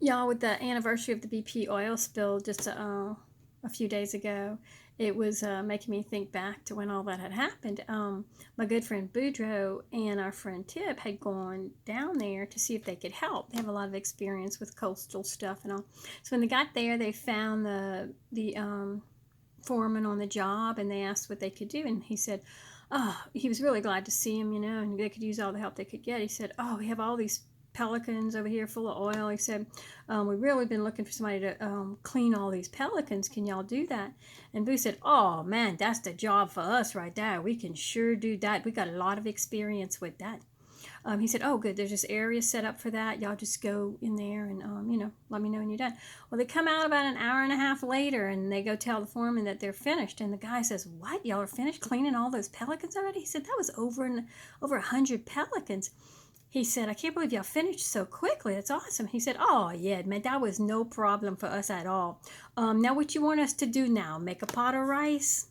Y'all, with the anniversary of the BP oil spill just a few days ago, it was making me think back to when all that had happened. My good friend Boudreaux and our friend Tip had gone down there to see if they could help. They have a lot of experience with coastal stuff and all. So when they got there, they found the foreman on the job, and they asked what they could do, and he said, oh, he was really glad to see him, and they could use all the help they could get. He said, oh, we have all these pelicans over here full of oil. He said, we've really been looking for somebody to clean all these pelicans. Can y'all do that? And Boo said, oh man, that's the job for us right there. We can sure do that. We got a lot of experience with that. He said, oh, good, there's this area set up for that. Y'all just go in there and, let me know when you're done. Well, they come out about an hour and a half later, and they go tell the foreman that they're finished. And the guy says, what, y'all are finished cleaning all those pelicans already? He said, that was over 100 pelicans. He said, I can't believe y'all finished so quickly. That's awesome. He said, oh, yeah, man, that was no problem for us at all. Now what you want us to do now? Make a pot of rice?